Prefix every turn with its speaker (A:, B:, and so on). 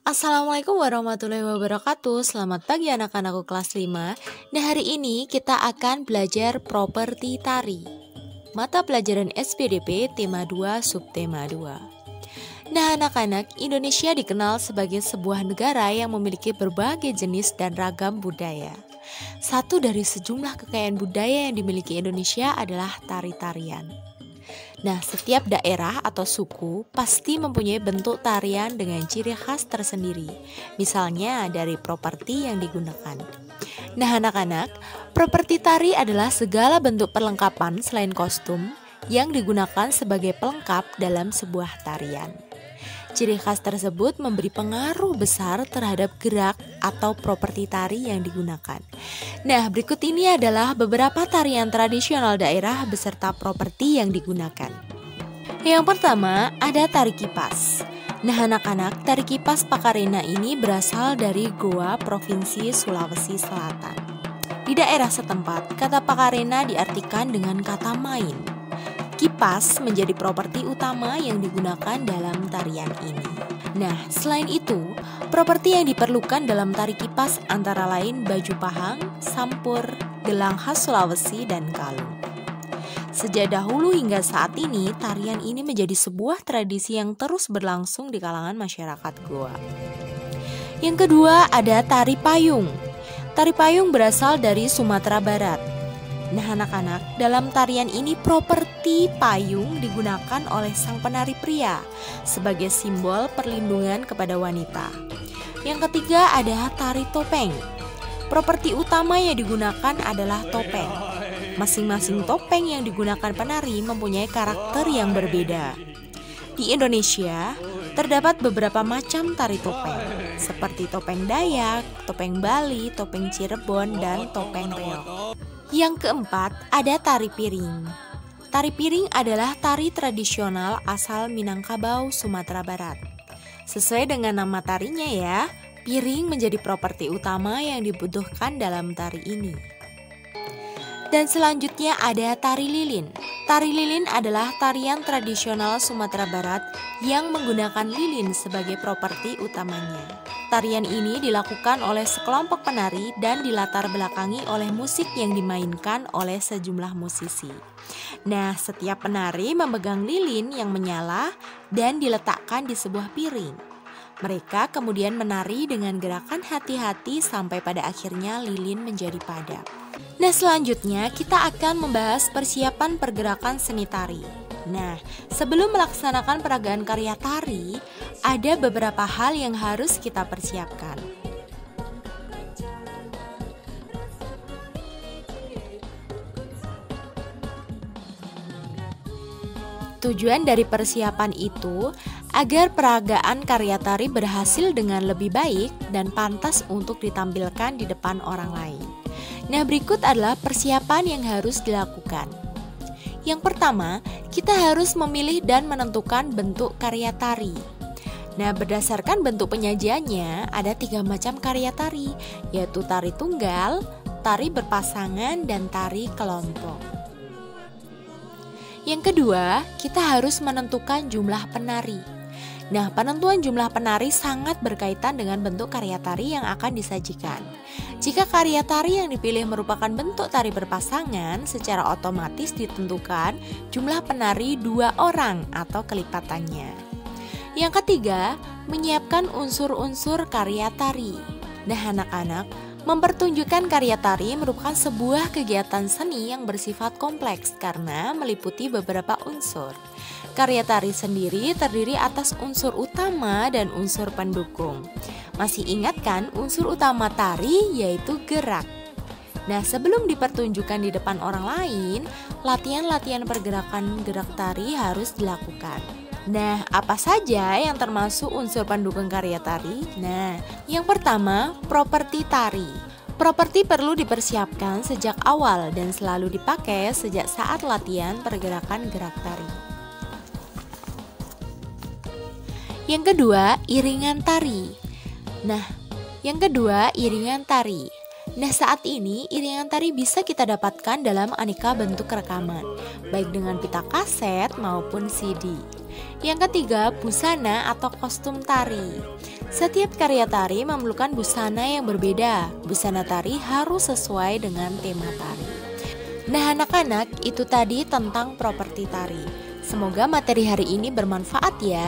A: Assalamualaikum warahmatullahi wabarakatuh. Selamat pagi anak-anakku kelas 5. Nah, hari ini kita akan belajar properti tari. Mata pelajaran SPDP tema 2 subtema 2. Nah, anak-anak, Indonesia dikenal sebagai sebuah negara yang memiliki berbagai jenis dan ragam budaya. Satu dari sejumlah kekayaan budaya yang dimiliki Indonesia adalah tari-tarian. Nah, setiap daerah atau suku pasti mempunyai bentuk tarian dengan ciri khas tersendiri, misalnya dari properti yang digunakan. Nah, anak-anak, properti tari adalah segala bentuk perlengkapan selain kostum yang digunakan sebagai pelengkap dalam sebuah tarian. Ciri khas tersebut memberi pengaruh besar terhadap gerak atau properti tari yang digunakan. Nah, berikut ini adalah beberapa tarian tradisional daerah beserta properti yang digunakan. Yang pertama, ada tari kipas. Nah, anak-anak, tari kipas Pakarena ini berasal dari Goa, Provinsi Sulawesi Selatan. Di daerah setempat, kata Pakarena diartikan dengan kata main. Kipas menjadi properti utama yang digunakan dalam tarian ini. Nah, selain itu, properti yang diperlukan dalam tari kipas antara lain baju pahang, sampur, gelang khas Sulawesi, dan kalung. Sejak dahulu hingga saat ini, tarian ini menjadi sebuah tradisi yang terus berlangsung di kalangan masyarakat Goa. Yang kedua, ada tari payung. Tari payung berasal dari Sumatera Barat. Nah, anak-anak, dalam tarian ini properti payung digunakan oleh sang penari pria sebagai simbol perlindungan kepada wanita. Yang ketiga ada tari topeng. Properti utama yang digunakan adalah topeng. Masing-masing topeng yang digunakan penari mempunyai karakter yang berbeda. Di Indonesia, terdapat beberapa macam tari topeng, seperti topeng Dayak, topeng Bali, topeng Cirebon, dan topeng reog. Yang keempat, ada tari piring. Tari piring adalah tari tradisional asal Minangkabau, Sumatera Barat. Sesuai dengan nama tarinya ya, piring menjadi properti utama yang dibutuhkan dalam tari ini. Dan selanjutnya ada tari lilin. Tari lilin adalah tarian tradisional Sumatera Barat yang menggunakan lilin sebagai properti utamanya. Tarian ini dilakukan oleh sekelompok penari dan dilatar belakangi oleh musik yang dimainkan oleh sejumlah musisi. Nah, setiap penari memegang lilin yang menyala dan diletakkan di sebuah piring. Mereka kemudian menari dengan gerakan hati-hati sampai pada akhirnya lilin menjadi padam. Nah, selanjutnya kita akan membahas persiapan pergerakan seni tari. Nah, sebelum melaksanakan peragaan karya tari, ada beberapa hal yang harus kita persiapkan. Tujuan dari persiapan itu agar peragaan karya tari berhasil dengan lebih baik dan pantas untuk ditampilkan di depan orang lain. Nah, berikut adalah persiapan yang harus dilakukan. Yang pertama, kita harus memilih dan menentukan bentuk karya tari. Nah, berdasarkan bentuk penyajiannya, ada 3 macam karya tari, yaitu tari tunggal, tari berpasangan, dan tari kelompok. Yang kedua, kita harus menentukan jumlah penari. Nah, penentuan jumlah penari sangat berkaitan dengan bentuk karya tari yang akan disajikan. Jika karya tari yang dipilih merupakan bentuk tari berpasangan, secara otomatis ditentukan jumlah penari 2 orang atau kelipatannya. Yang ketiga, menyiapkan unsur-unsur karya tari. Nah, anak-anak, mempertunjukkan karya tari merupakan sebuah kegiatan seni yang bersifat kompleks karena meliputi beberapa unsur. Karya tari sendiri terdiri atas unsur utama dan unsur pendukung. Masih ingat kan unsur utama tari yaitu gerak? Nah, sebelum dipertunjukkan di depan orang lain, latihan-latihan pergerakan gerak tari harus dilakukan. Nah, apa saja yang termasuk unsur pendukung karya tari? Nah, yang pertama, properti tari. Properti perlu dipersiapkan sejak awal dan selalu dipakai sejak saat latihan pergerakan gerak tari. Yang kedua, iringan tari. Nah, saat ini iringan tari bisa kita dapatkan dalam aneka bentuk rekaman, baik dengan pita kaset maupun CD. Yang ketiga, busana atau kostum tari. Setiap karya tari memerlukan busana yang berbeda. Busana tari harus sesuai dengan tema tari. Nah anak-anak, itu tadi tentang properti tari. Semoga materi hari ini bermanfaat ya.